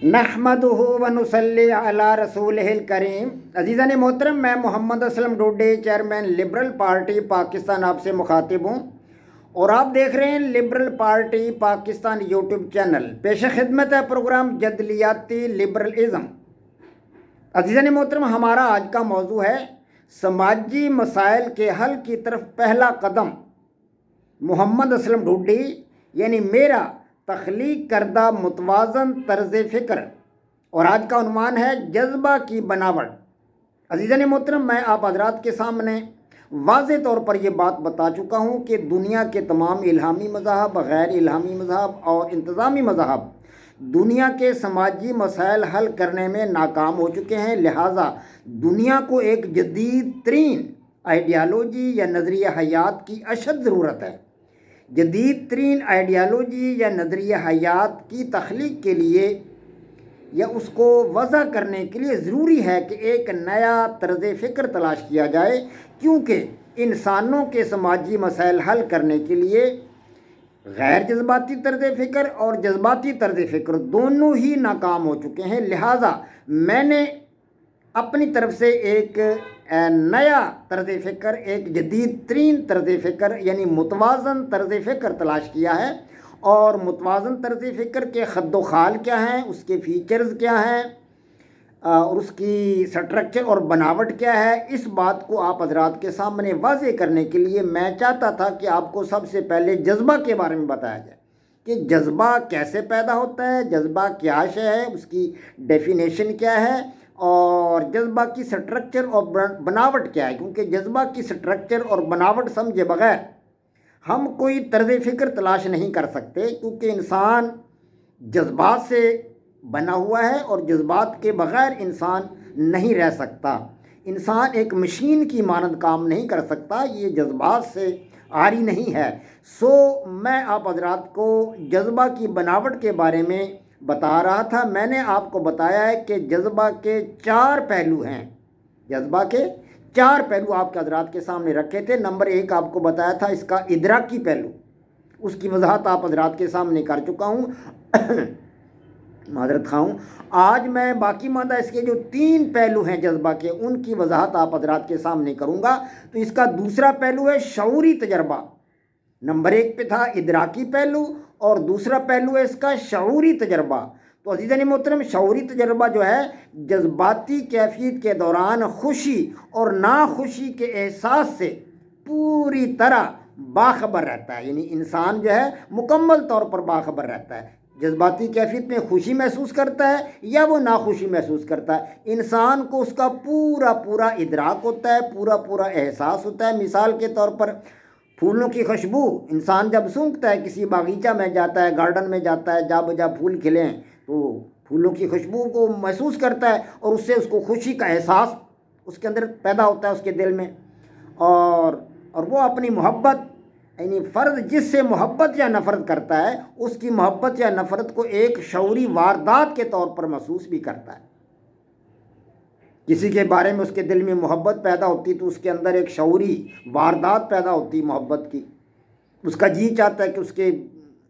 نحمدہ و نصلی علی رسولہ کریم۔ عزیزان محترم، میں Muhammad Aslam Dode, chairman Liberal Party Pakistan, آپ سے مخاطب ہوں اور آپ دیکھ رہے ہیں Liberal Party Pakistan YouTube channel. پیش خدمت ہے پروگرام جدلیاتی لبرلزم۔ عزیزان محترم، ہمارا آج کا موضوع ہے سماجی مسائل کے حل کی طرف پہلا قدم، محمد اسلم ڈوڈی یعنی میرا تخلیق کردہ متوازن طرز فکر، اور آج کا عنوان ہے جذبہ کی بناوٹ۔ عزیزان محترم، میں آپ حضرات کے سامنے واضح طور پر یہ بات بتا چکا ہوں کہ دنیا کے تمام الہامی مذاہب، غیر الہامی مذاہب اور انتظامی مذاہب دنیا کے سماجی مسائل حل کرنے میں ناکام ہو چکے ہیں، لہٰذا دنیا کو ایک جدید ترین آئیڈیالوجی یا نظریہ حیات کی اشد ضرورت ہے۔ جدید ترین آئیڈیالوجی یا نظریہ حیات کی تخلیق کے لیے یا اس کو وضع کرنے کے لیے ضروری ہے کہ ایک نیا طرز فکر تلاش کیا جائے، کیونکہ انسانوں کے سماجی مسائل حل کرنے کے لیے غیر جذباتی طرز فکر اور جذباتی طرز فکر دونوں ہی ناکام ہو چکے ہیں۔ لہٰذا میں نے اپنی طرف سے ایک نیا طرز فکر، ایک جدید ترین طرز فکر یعنی متوازن طرز فکر تلاش کیا ہے، اور متوازن طرز فکر کے خد و خال کیا ہیں، اس کے فیچرز کیا ہیں اور اس کی سٹرکچر اور بناوٹ کیا ہے، اس بات کو آپ حضرات کے سامنے واضح کرنے کے لیے میں چاہتا تھا کہ آپ کو سب سے پہلے جذبہ کے بارے میں بتایا جائے کہ جذبہ کیسے پیدا ہوتا ہے، جذبہ کیا شے ہے، اس کی ڈیفینیشن کیا ہے، اور جذبہ کی سٹرکچر اور بناوٹ کیا ہے، کیونکہ جذبہ کی سٹرکچر اور بناوٹ سمجھے بغیر ہم کوئی طرز فکر تلاش نہیں کر سکتے، کیونکہ انسان جذبات سے بنا ہوا ہے اور جذبات کے بغیر انسان نہیں رہ سکتا۔ انسان ایک مشین کی مانند کام نہیں کر سکتا، یہ جذبات سے عاری نہیں ہے۔ میں آپ حضرات کو جذبہ کی بناوٹ کے بارے میں بتا رہا تھا۔ میں نے آپ کو بتایا ہے کہ جذبہ کے 4 پہلو ہیں، جذبہ کے 4 پہلو آپ کے حضرات کے سامنے رکھے تھے۔ نمبر 1 آپ کو بتایا تھا اس کا ادراکی پہلو، اس کی وضاحت آپ حضرات کے سامنے کر چکا ہوں، معذرت خواہ ہوں۔ آج میں باقی ماندہ اس کے جو 3 پہلو ہیں جذبہ کے، ان کی وضاحت آپ حضرات کے سامنے کروں گا۔ تو اس کا دوسرا پہلو ہے شعوری تجربہ۔ نمبر 1 پہ تھا ادراکی پہلو اور دوسرا پہلو ہے اس کا شعوری تجربہ۔ تو عزیزان محترم، شعوری تجربہ جو ہے جذباتی کیفیت کے دوران خوشی اور ناخوشی کے احساس سے پوری طرح باخبر رہتا ہے، یعنی انسان جو ہے مکمل طور پر باخبر رہتا ہے۔ جذباتی کیفیت میں خوشی محسوس کرتا ہے یا وہ ناخوشی محسوس کرتا ہے، انسان کو اس کا پورا پورا ادراک ہوتا ہے، پورا پورا احساس ہوتا ہے۔ مثال کے طور پر پھولوں کی خوشبو، انسان جب سونگھتا ہے، کسی باغیچہ میں جاتا ہے، گارڈن میں جاتا ہے، جا بجا پھول کھلیں تو پھولوں کی خوشبو کو محسوس کرتا ہے اور اس سے اس کو خوشی کا احساس اس کے اندر پیدا ہوتا ہے، اس کے دل میں، اور وہ اپنی محبت یعنی فرد جس سے محبت یا نفرت کرتا ہے، اس کی محبت یا نفرت کو ایک شعوری واردات کے طور پر محسوس بھی کرتا ہے۔ کسی کے بارے میں اس کے دل میں محبت پیدا ہوتی تو اس کے اندر ایک شعوری واردات پیدا ہوتی محبت کی، اس کا جی چاہتا ہے کہ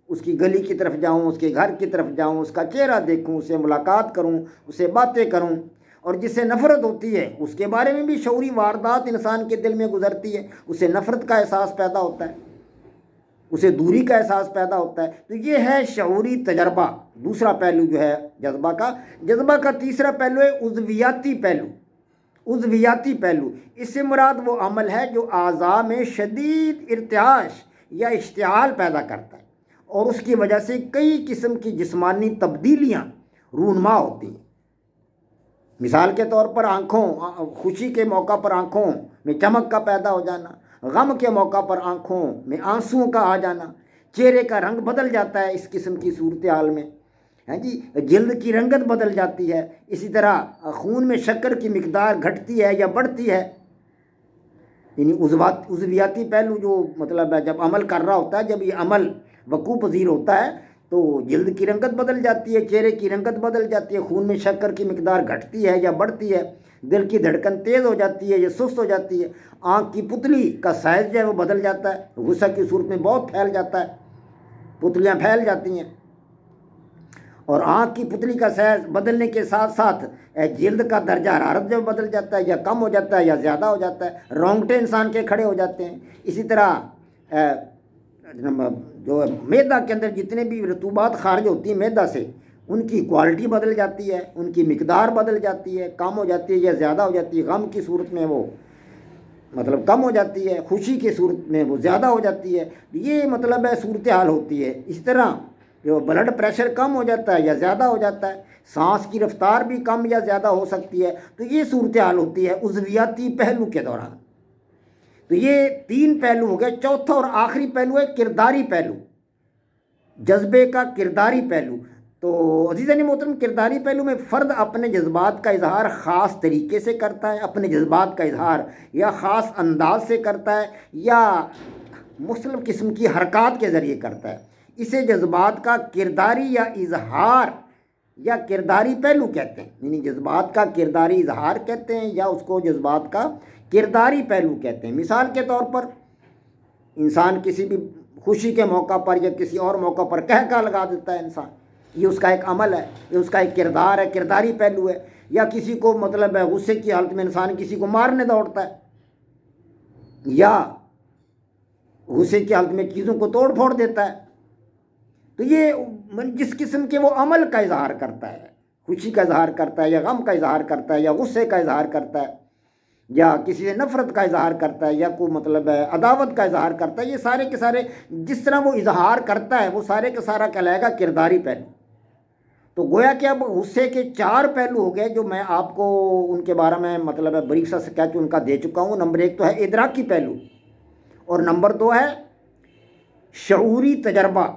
اس کی گلی کی طرف جاؤں، اس کے گھر کی طرف جاؤں، اس کا چہرہ دیکھوں، اسے ملاقات کروں، اسے باتیں کروں۔ اور جس سے نفرت ہوتی ہے اس کے بارے میں بھی شعوری واردات انسان کے دل میں گزرتی ہے، اسے نفرت کا احساس پیدا ہوتا ہے، اسے دوری کا احساس پیدا ہوتا ہے۔ تو یہ ہے شعوری تجربہ، دوسرا پہلو جو ہے جذبہ کا۔ جذبہ کا تیسرا پہلو ہے عضویاتی پہلو۔ عضویاتی پہلو، اس سے مراد وہ عمل ہے جو اعضاء میں شدید ارتعاش یا اشتعال پیدا کرتا ہے اور اس کی وجہ سے کئی قسم کی جسمانی تبدیلیاں رونما ہوتی ہیں۔ مثال کے طور پر خوشی کے موقع پر آنکھوں میں چمک کا پیدا ہو جانا، غم کے موقع پر آنکھوں میں آنسوؤں کا آ جانا، چہرے کا رنگ بدل جاتا ہے اس قسم کی صورتحال میں، جلد کی رنگت بدل جاتی ہے، اسی طرح خون میں شکر کی مقدار گھٹتی ہے یا بڑھتی ہے۔ یعنی عضویاتی پہلو جو مطلب ہے جب عمل کر رہا ہوتا ہے، جب یہ عمل وقوع پذیر ہوتا ہے تو جلد کی رنگت بدل جاتی ہے، چہرے کی رنگت بدل جاتی ہے، خون میں شکر کی مقدار گھٹتی ہے یا بڑھتی ہے، دل کی دھڑکن تیز ہو جاتی ہے یا سست ہو جاتی ہے، آنکھ کی پتلی کا سائز جو ہے وہ بدل جاتا ہے، غصہ کی صورت میں بہت پھیل جاتا ہے، پتلیاں پھیل جاتی ہیں، اور آنکھ کی پتلی کا سائز بدلنے کے ساتھ ساتھ جلد کا درجہ حرارت جو بدل جاتا ہے، یا کم ہو جاتا ہے یا زیادہ ہو جاتا ہے، رونگٹے انسان کے کھڑے ہو جاتے ہیں۔ اسی طرح جو معدہ کے اندر جتنے بھی رطوبات خارج ہوتی ہیں معدہ سے، ان کی کوالٹی بدل جاتی ہے، ان کی مقدار بدل جاتی ہے، کم ہو جاتی ہے یا زیادہ ہو جاتی ہے۔ غم کی صورت میں وہ مطلب کم ہو جاتی ہے، خوشی کی صورت میں وہ زیادہ ہو جاتی ہے۔ یہ مطلب ہے صورتحال ہوتی ہے۔ اس طرح جو بلڈ پریشر کم ہو جاتا ہے یا زیادہ ہو جاتا ہے، سانس کی رفتار بھی کم یا زیادہ ہو سکتی ہے۔ تو یہ صورتحال ہوتی ہے عضویاتی پہلو کے دوران۔ تو یہ 3 پہلو ہو گئے۔ چوتھا اور آخری پہلو ہے کرداری پہلو، جذبے کا کرداری پہلو۔ تو عزیزان محترم، کرداری پہلو میں فرد اپنے جذبات کا اظہار خاص طریقے سے کرتا ہے، اپنے جذبات کا اظہار یا خاص انداز سے کرتا ہے یا مختلف قسم کی حرکات کے ذریعے کرتا ہے۔ اسے جذبات کا کرداری یا اظہار یا کرداری پہلو کہتے ہیں، یعنی جذبات کا کرداری اظہار کہتے ہیں یا اس کو جذبات کا کرداری پہلو کہتے ہیں۔ مثال کے طور پر انسان کسی بھی خوشی کے موقع پر یا کسی اور موقع پر کہکا لگا دیتا ہے انسان، یہ اس کا ایک عمل ہے، یہ اس کا ایک کردار ہے، کرداری پہلو ہے۔ یا کسی کو مطلب ہے غصے کی حالت میں انسان کسی کو مارنے دوڑتا ہے، یا غصے کی حالت میں چیزوں کو توڑ پھوڑ دیتا ہے۔ تو یہ جس قسم کے وہ عمل کا اظہار کرتا ہے، خوشی کا اظہار کرتا ہے یا غم کا اظہار کرتا ہے یا غصے کا اظہار کرتا ہے یا کسی سے نفرت کا اظہار کرتا ہے یا کوئی مطلب ہے عداوت کا اظہار کرتا ہے، یہ سارے کے سارے جس طرح وہ اظہار کرتا ہے وہ سارے کا سارا کہلائے گا کرداری پہلو۔ تو گویا کہ اب غصے کے 4 پہلو ہو گئے جو میں آپ کو ان کے بارے میں مطلب ہے بریف سا اسکیچ ان کا دے چکا ہوں۔ نمبر 1 تو ہے ادراکی پہلو، اور نمبر 2 ہے شعوری تجربہ،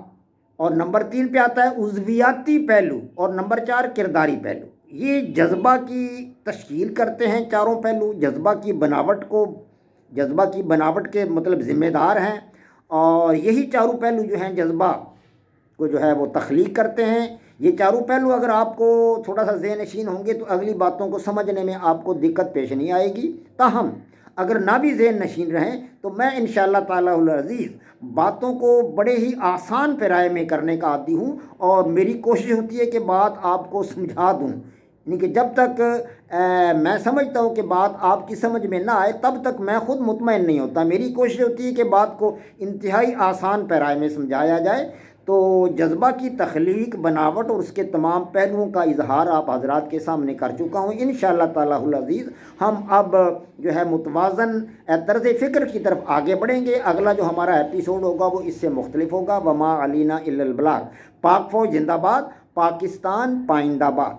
اور نمبر 3 پہ آتا ہے عضویاتی پہلو، اور نمبر 4 کرداری پہلو۔ یہ جذبہ کی تشکیل کرتے ہیں چاروں پہلو، جذبہ کی بناوٹ کے مطلب ذمہ دار ہیں، اور یہی چاروں پہلو جو ہیں جذبہ کو جو ہے وہ تخلیق کرتے ہیں۔ یہ چاروں پہلو اگر آپ کو تھوڑا سا ذہن نشین ہوں گے تو اگلی باتوں کو سمجھنے میں آپ کو دقت پیش نہیں آئے گی۔ تاہم اگر نہ بھی ذہن نشین رہیں تو میں انشاءاللہ تعالی العزیز باتوں کو بڑے ہی آسان پیرائے میں کرنے کا عادی ہوں، اور میری کوشش ہوتی ہے کہ بات آپ کو سمجھا دوں، یعنی کہ جب تک میں سمجھتا ہوں کہ بات آپ کی سمجھ میں نہ آئے تب تک میں خود مطمئن نہیں ہوتا۔ میری کوشش ہوتی ہے کہ بات کو انتہائی آسان پیرائے میں سمجھایا جائے۔ تو جذبہ کی تخلیق، بناوٹ اور اس کے تمام پہلوؤں کا اظہار آپ حضرات کے سامنے کر چکا ہوں۔ انشاءاللہ تعالی العزیز ہم اب جو ہے متوازن طرز فکر کی طرف آگے بڑھیں گے۔ اگلا جو ہمارا ایپیسوڈ ہوگا وہ اس سے مختلف ہوگا۔ وما علینا الا البلاغ۔ پاک فوج زندہ باد، پاکستان پائندہ باد۔